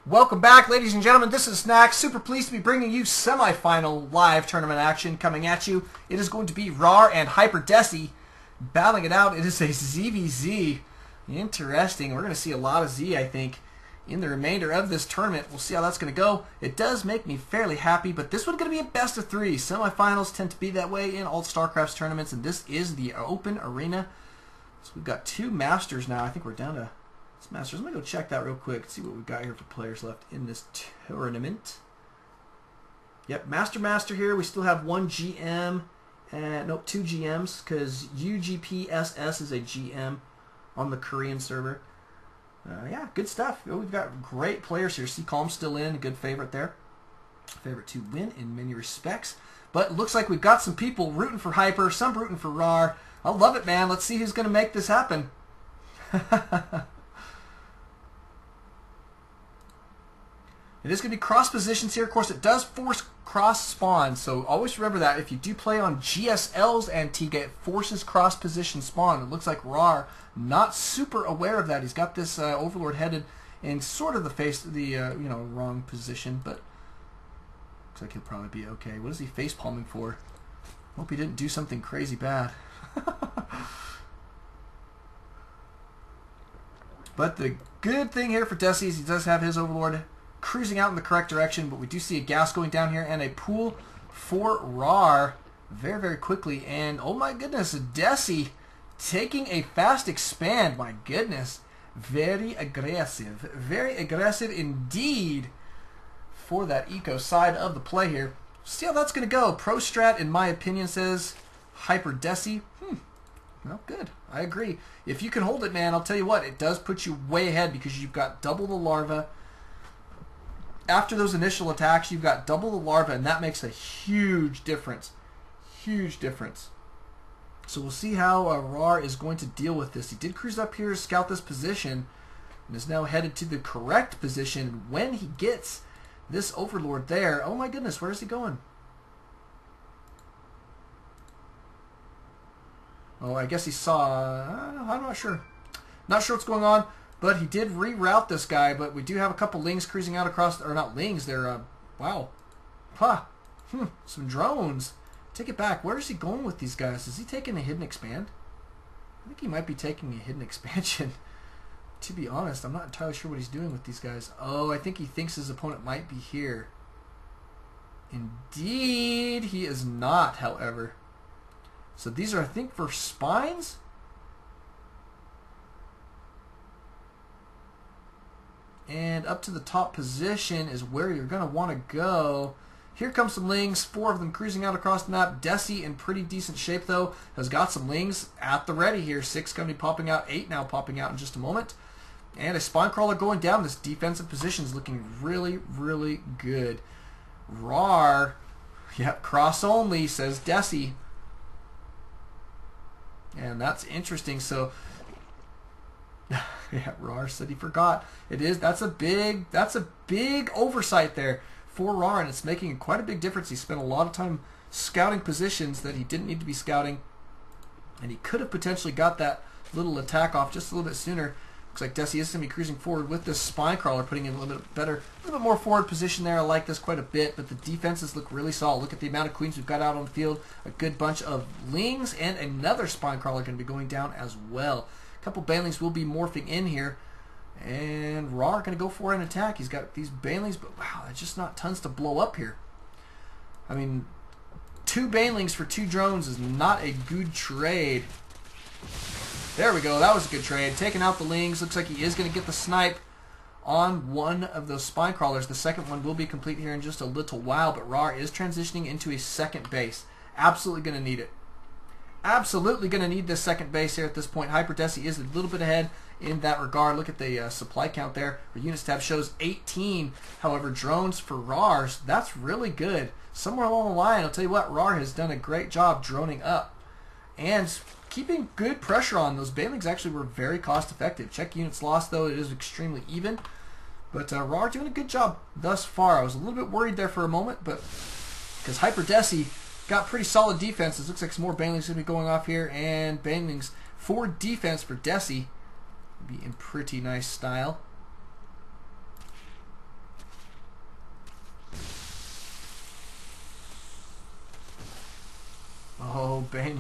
Welcome back, ladies and gentlemen. This is Snack. Super pleased to be bringing you semifinal live tournament action coming at you. It is going to be RawrX and HyperDesi battling it out. It is a ZvZ. Interesting. We're going to see a lot of Z, I think, in the remainder of this tournament. We'll see how that's going to go. It does make me fairly happy, but this one's going to be a best of three. Semifinals tend to be that way in ALT-Stracraft tournaments, and this is the open arena. So we've got two Masters now. I think we're down to Masters. Let me go check that real quick, see what we've got here for players left in this tournament. Yep, Master here. We still have one GM, and nope, two GMs, because UGPSS is a GM on the Korean server. Yeah, good stuff. We've got great players here. Calm still in, a good favorite there. Favorite to win in many respects. But it looks like we've got some people rooting for Hyper, some rooting for RawrX. I love it, man. Let's see who's going to make this happen. It is going to be cross positions here. Of course, it does force cross spawn, so always remember that. If you do play on GSL's Antigua, it forces cross position spawn. It looks like RawrX not super aware of that. He's got this Overlord headed in sort of the wrong position, but looks like he'll probably be okay. What is he face palming for? Hope he didn't do something crazy bad. But the good thing here for Desi is he does have his Overlord cruising out in the correct direction, but we do see a gas going down here and a pool for RawrX very, very quickly. And oh my goodness, Desi taking a fast expand. My goodness, very aggressive indeed for that eco side of the play here. See how that's going to go. Pro Strat, in my opinion, says HyperDesi. Well, good. I agree. If you can hold it, man, I'll tell you what, it does put you way ahead because you've got double the larva. After those initial attacks, you've got double the larva, and that makes a huge difference. Huge difference. So we'll see how RawrX is going to deal with this. He did cruise up here to scout this position and is now headed to the correct position. When he gets this Overlord there, oh my goodness, where is he going? Oh, I guess he saw, I'm not sure. Not sure what's going on. But he did reroute this guy, but we do have a couple lings cruising out across, or not lings, they're, wow. Some drones. Take it back. Where is he going with these guys? Is he taking a hidden expand? I think he might be taking a hidden expansion. To be honest, I'm not entirely sure what he's doing with these guys. Oh, I think he thinks his opponent might be here. Indeed, he is not, however. So these are, I think, for spines? And up to the top position is where you're going to want to go. Here comes some lings, 4 of them cruising out across the map. Desi in pretty decent shape, though, has got some lings at the ready here. 6 going to be popping out, 8 now popping out in just a moment. And a spine crawler going down. This defensive position is looking really, really good. RawrX, yep, cross only, says Desi. And that's interesting. So yeah, RawrX said he forgot. That's a big oversight there for RawrX, and it's making quite a big difference. He spent a lot of time scouting positions that he didn't need to be scouting, and he could have potentially got that little attack off just a little bit sooner. Looks like Desi is going to be cruising forward with this spine crawler, putting in a little bit better, a little bit more forward position there. I like this quite a bit, but the defenses look really solid. Look at the amount of queens we've got out on the field. A good bunch of lings, and another spine crawler going to be going down as well. A couple banelings will be morphing in here, and RawrX going to go for an attack. He's got these banelings, but wow, that's just not tons to blow up here. I mean, 2 banelings for 2 drones is not a good trade. There we go. That was a good trade. Taking out the lings. Looks like he is going to get the snipe on one of those spine crawlers. The second one will be complete here in just a little while, but RawrX is transitioning into a second base. Absolutely going to need it. Absolutely going to need this second base here at this point. HyperDesi is a little bit ahead in that regard. Look at the supply count there. The units tab shows 18. However, drones for RawrX, that's really good. Somewhere along the line, I'll tell you what, RawrX has done a great job droning up and keeping good pressure on. Those banelings actually were very cost effective. Check units lost, though. It is extremely even. But RawrX doing a good job thus far. I was a little bit worried there for a moment, but because HyperDesi got pretty solid defenses. Looks like some more banelings going to be going off here, and banelings for defense for Desi. Be in pretty nice style.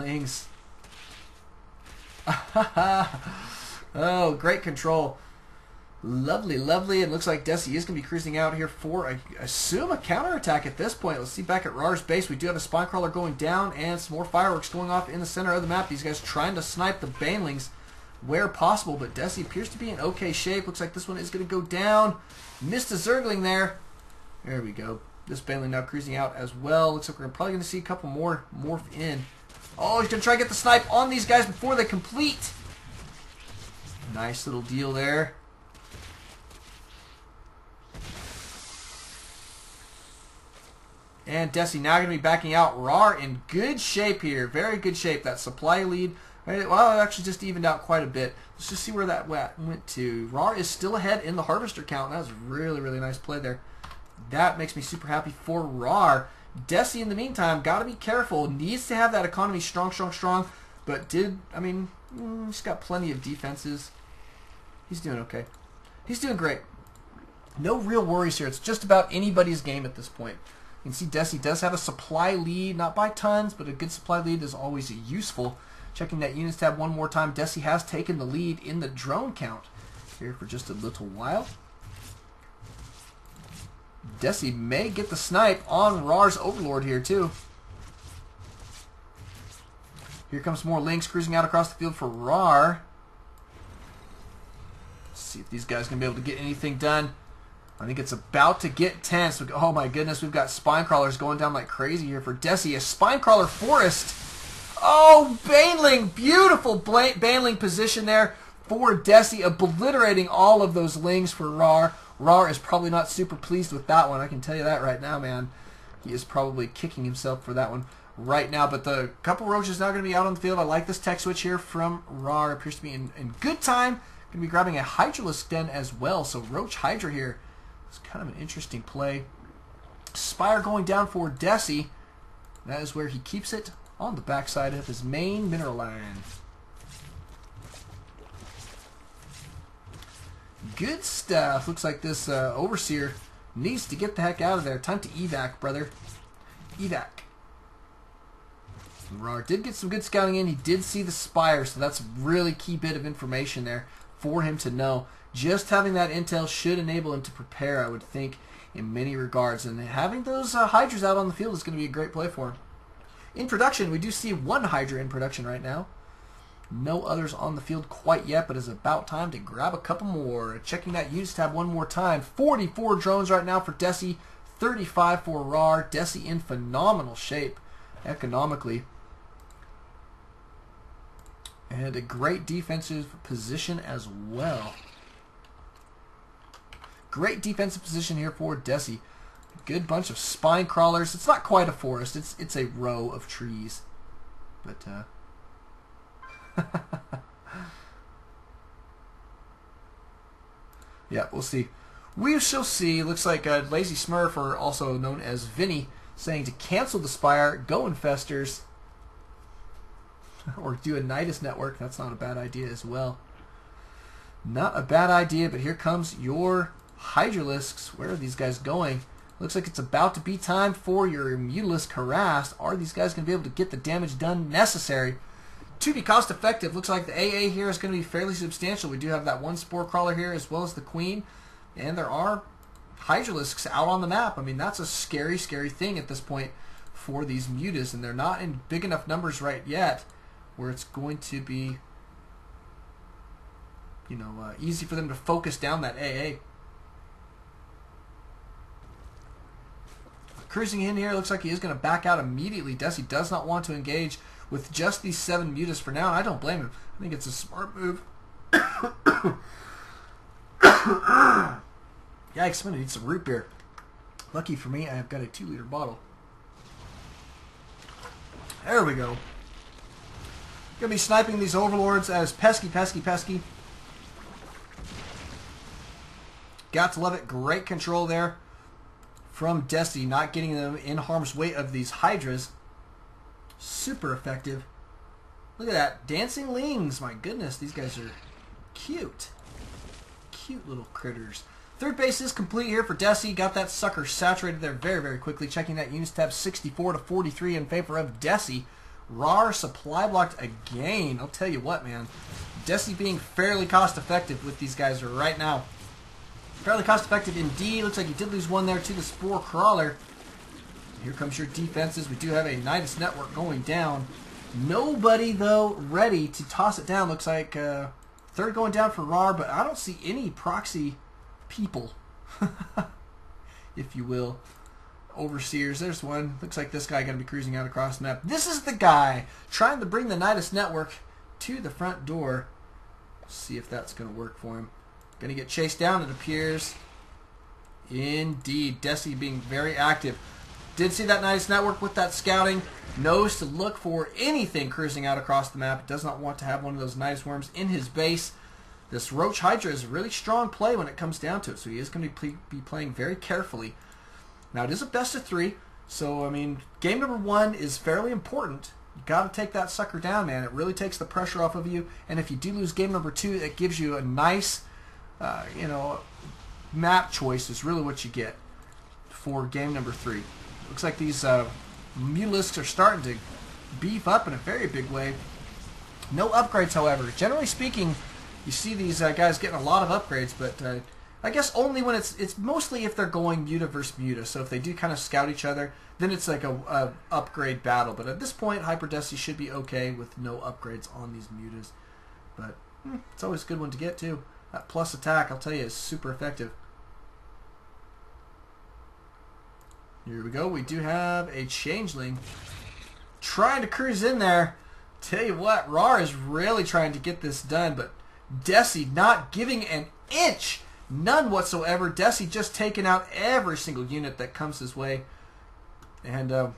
banelings. Oh, great control. Lovely, lovely. It looks like Desi is going to be cruising out here for, I assume, a counterattack at this point. Let's see back at Rawr's base. We do have a spine crawler going down and some more fireworks going off in the center of the map. These guys trying to snipe the banelings where possible, but Desi appears to be in okay shape. Looks like this one is going to go down. Missed a Zergling there. There we go. This baneling now cruising out as well. Looks like we're probably going to see a couple more morph in. Oh, he's going to try to get the snipe on these guys before they complete. Nice little deal there. And Desi now going to be backing out. Rawr in good shape here. Very good shape. That supply lead, well, it actually just evened out quite a bit. Let's just see where that went to. Rawr is still ahead in the harvester count. That was a really, really nice play there. That makes me super happy for Rawr. Desi, in the meantime, got to be careful. Needs to have that economy strong, strong, strong. But he's got plenty of defenses. He's doing okay. He's doing great. No real worries here. It's just about anybody's game at this point. You can see Desi does have a supply lead, not by tons, but a good supply lead is always useful. Checking that units tab one more time, Desi has taken the lead in the drone count here for just a little while. Desi may get the snipe on Rawr's Overlord here too. Here comes more links cruising out across the field for Rawr. Let's see if these guys are going to be able to get anything done. I think it's about to get tense. Oh my goodness, we've got spine crawlers going down like crazy here for Desi. A spine crawler forest. Oh, baneling. Beautiful baneling position there for Desi, obliterating all of those lings for Rawr. Rawr is probably not super pleased with that one. I can tell you that right now, man. He is probably kicking himself for that one right now. But the couple roaches now going to be out on the field. I like this tech switch here from Rawr. Appears to be in good time. Going to be grabbing a Hydralisk Den as well. So Roach Hydra here. It's kind of an interesting play. Spire going down for Desi. That is where he keeps it on the backside of his main mineral line. Good stuff. Looks like this Overseer needs to get the heck out of there. Time to evac, brother. Evac. Rawr did get some good scouting in. He did see the Spire, so that's a really key bit of information there for him to know. Just having that intel should enable him to prepare, I would think, in many regards. And having those Hydras out on the field is going to be a great play for him. In production, we do see one Hydra in production right now. No others on the field quite yet, but it's about time to grab a couple more. Checking that units tab one more time. 44 drones right now for Desi, 35 for Rawr. Desi in phenomenal shape economically. And a great defensive position as well. Great defensive position here for Desi. Good bunch of spine crawlers. It's not quite a forest. It's a row of trees. But yeah, we'll see. We shall see. Looks like Lazy Smurf, or also known as Vinny, saying to cancel the Spire, go Infestors, or do a Nidus network. That's not a bad idea as well. Not a bad idea, but here comes your Hydralisks. Where are these guys going? Looks like it's about to be time for your Mutalisk harassed. Are these guys going to be able to get the damage done necessary to be cost effective? Looks like the AA here is going to be fairly substantial. We do have that one Spore Crawler here as well as the Queen. And there are Hydralisks out on the map. I mean, that's a scary, scary thing at this point for these Mutas. And they're not in big enough numbers right yet where it's going to be, easy for them to focus down that AA. Cruising in here, looks like he is going to back out immediately. Desi does not want to engage with just these 7 Mutas for now, and I don't blame him. I think it's a smart move. Yikes, I'm going to need some root beer. Lucky for me, I have got a 2-liter bottle. There we go. Going to be sniping these Overlords as pesky, pesky, pesky. Got to love it. Great control there from Desi, not getting them in harm's way of these Hydras. Super effective. Look at that. Dancing Lings. My goodness, these guys are cute. Cute little critters. Third base is complete here for Desi. Got that sucker saturated there very, very quickly. Checking that units tab 64 to 43 in favor of Desi. RAR supply blocked again. I'll tell you what, man. Desi being fairly cost effective with these guys right now. Fairly cost effective indeed. Looks like he did lose one there to the Spore Crawler. Here comes your defenses. We do have a Nidus Network going down. Nobody, though, ready to toss it down. Looks like third going down for RAR, but I don't see any proxy people, if you will. Overseers, there's one. Looks like this guy going to be cruising out across the map. This is the guy trying to bring the Nidus Network to the front door. See if that's going to work for him. Going to get chased down, it appears. Indeed. Desi being very active. Did see that Nidus Network with that scouting. Knows to look for anything cruising out across the map. Does not want to have one of those Nidus worms in his base. This Roach Hydra is a really strong play when it comes down to it. So he is going to be playing very carefully. Now it is a best of 3. So, I mean, game number 1 is fairly important. You got to take that sucker down, man. It really takes the pressure off of you. And if you do lose game number 2, it gives you a nice, map choice is really what you get for game number 3. Looks like these Mutalisks are starting to beef up in a very big way. No upgrades, however. Generally speaking, you see these guys getting a lot of upgrades, but I guess only when it's mostly if they're going Muta versus Muta. So if they do kind of scout each other, then it's like a upgrade battle. But at this point, HyperDesi should be okay with no upgrades on these Mutas. But it's always a good one to get too. That plus attack, I'll tell you, is super effective. Here we go. We do have a Changeling trying to cruise in there. Tell you what, RAR is really trying to get this done, but Desi not giving an inch. None whatsoever. Desi just taking out every single unit that comes his way. And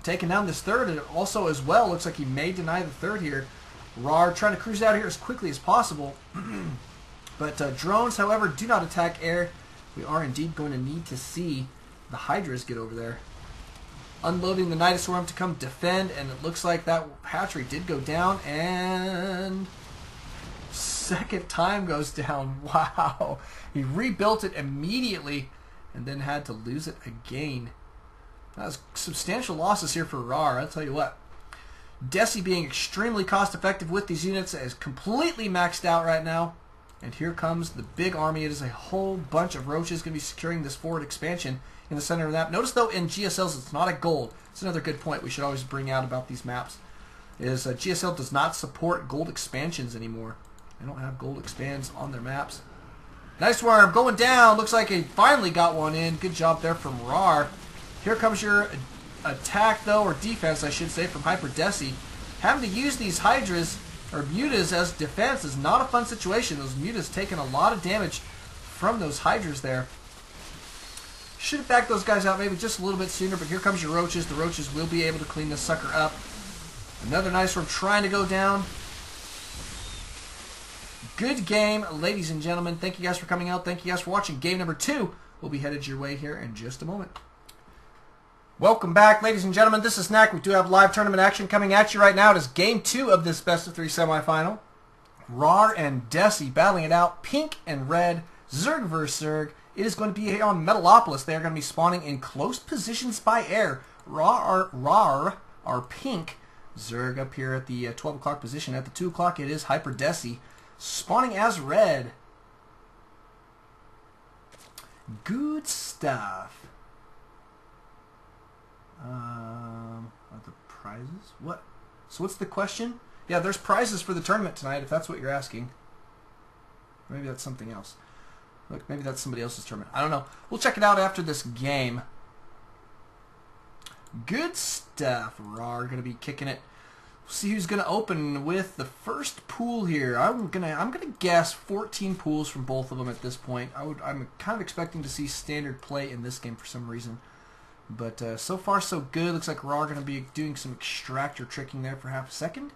taking down this third. And also as well, looks like he may deny the third here. RAR trying to cruise out here as quickly as possible. But drones, however, do not attack air. We are indeed going to need to see the Hydras get over there. Unloading the Nidus Worm to come defend, and it looks like that hatchery did go down, and second time goes down. Wow. He rebuilt it immediately and then had to lose it again. That was substantial losses here for RAR, I'll tell you what. Desi being extremely cost effective with these units is completely maxed out right now. And here comes the big army. It is a whole bunch of roaches going to be securing this forward expansion in the center of the map. Notice though in GSLs it's not a gold. It's another good point we should always bring out about these maps. Is GSL does not support gold expansions anymore. They don't have gold expands on their maps. Nice worm going down. Looks like he finally got one in. Good job there from RAR. Here comes your attack though, or defense I should say, from HyperDesi. Having to use these Hydras or Mutas as defense is not a fun situation. Those Mutas taking a lot of damage from those Hydras there. Should have backed those guys out maybe just a little bit sooner, but here comes your Roaches. The Roaches will be able to clean this sucker up. Another nice one trying to go down. Good game, ladies and gentlemen. Thank you guys for coming out. Thank you guys for watching. Game number 2 will be headed your way here in just a moment. Welcome back, ladies and gentlemen. This is Knack. We do have live tournament action coming at you right now. It is Game 2 of this Best of 3 semifinal. RAR and Desi battling it out. Pink and red. Zerg versus Zerg. It is going to be here on Metalopolis. They are going to be spawning in close positions by air. RAR are pink. Zerg up here at the 12 o'clock position. At the 2 o'clock, it is HyperDesi spawning as red. Good stuff. Are the prizes? What? So what's the question? Yeah, there's prizes for the tournament tonight, if that's what you're asking. Maybe that's something else. Look, maybe that's somebody else's tournament. I don't know. We'll check it out after this game. Good stuff. RAR going to be kicking it. We'll see who's going to open with the first pool here. I'm gonna guess 14 pools from both of them at this point. I'm kind of expecting to see standard play in this game for some reason. But so far so good. Looks like RAR going to be doing some extractor tricking there for half a second.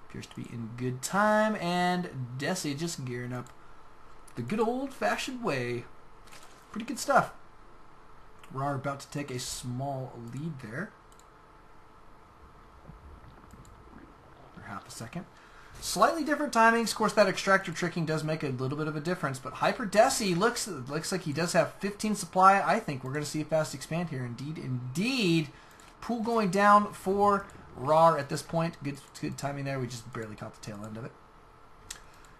Appears to be in good time. And Desi just gearing up the good old-fashioned way. Pretty good stuff. RAR about to take a small lead there. For half a second. Slightly different timings. Of course, that extractor tricking does make a little bit of a difference. But HyperDesi looks like he does have 15 supply. I think we're going to see a fast expand here. Indeed. Pool going down for RAR at this point. Good timing there. We just barely caught the tail end of it.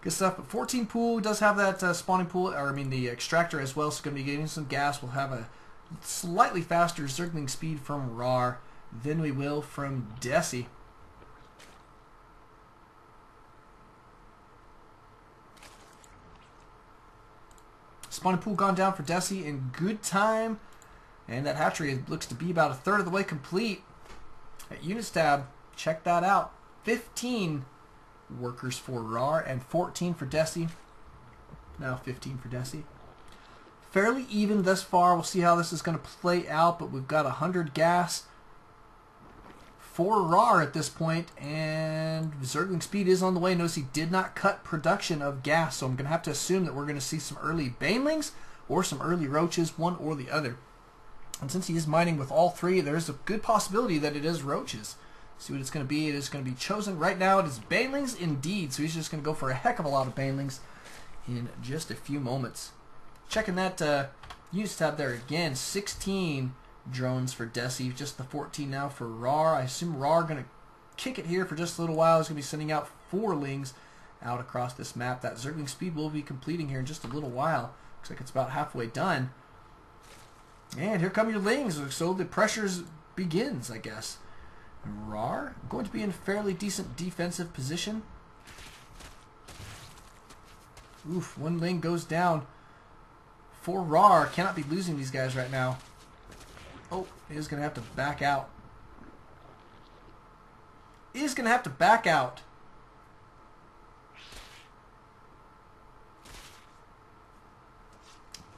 Good stuff. But 14 pool does have that spawning pool, or I mean the extractor as well, so going to be getting some gas. We'll have a slightly faster circling speed from RAR than we will from Desi. Spawning pool gone down for Desi in good time. And that hatchery looks to be about a third of the way complete. At Units tab, check that out. 15 workers for RAR and 14 for Desi. Now 15 for Desi. Fairly even thus far. We'll see how this is going to play out, but we've got 100 gas for RAR at this point, and Zergling speed is on the way. Notice he did not cut production of gas, so I'm going to have to assume that we're going to see some early banelings or some early roaches, one or the other. And since he is mining with all three, there's a good possibility that it is roaches. See what it's going to be. It is going to be chosen. Right now it is banelings indeed, so he's just going to go for a heck of a lot of banelings in just a few moments. Checking that Units tab there again. 16 drones for Desi, just the 14 now for RAR. I assume RAR going to kick it here for just a little while. He's going to be sending out 4 lings out across this map. That Zergling speed will be completing here in just a little while. Looks like it's about halfway done. And here come your lings, so the pressures begins, I guess. And RAR going to be in fairly decent defensive position. Oof, 1 ling goes down for RAR. Cannot be losing these guys right now. Oh, he is going to have to back out. He is going to have to back out.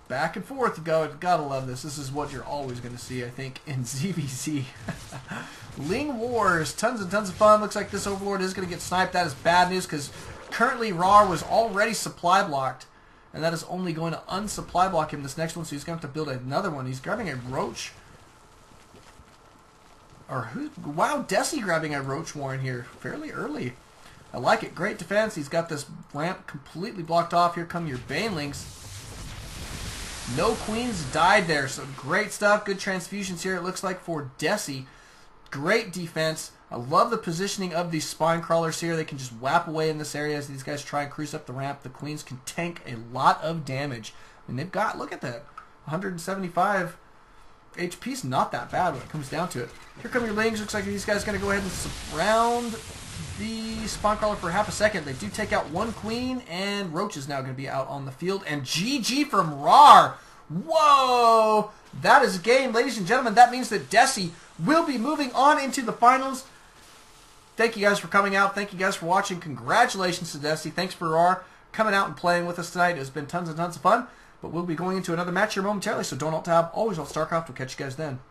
Back and forth, you gotta love this. This is what you're always going to see, I think, in ZvZ. Ling Wars, tons and tons of fun. Looks like this Overlord is going to get sniped. That is bad news because currently RAR was already supply blocked, and that is only going to unsupply block him this next one, so he's going to have to build another one. He's grabbing a roach. Or who? Wow, Desi grabbing a roach warren here fairly early. I like it. Great defense. He's got this ramp completely blocked off. Here come your banelings. No queens died there, so great stuff. Good transfusions here, it looks like, for Desi. Great defense. I love the positioning of these spine crawlers here. They can just whap away in this area as these guys try and cruise up the ramp. The queens can tank a lot of damage. And they've got, look at that, 175 HP's not that bad when it comes down to it. Here come your lings. Looks like these guys are going to go ahead and surround the spawn crawler for half a second. They do take out 1 queen, and Roach is now going to be out on the field. And GG from RAR. Whoa! That is a game, ladies and gentlemen. That means that Desi will be moving on into the finals. Thank you guys for coming out. Thank you guys for watching. Congratulations to Desi. Thanks for RAR coming out and playing with us tonight. It has been tons and tons of fun. But we'll be going into another match here momentarily, so don't alt tab. Always alt Starcraft. We'll catch you guys then.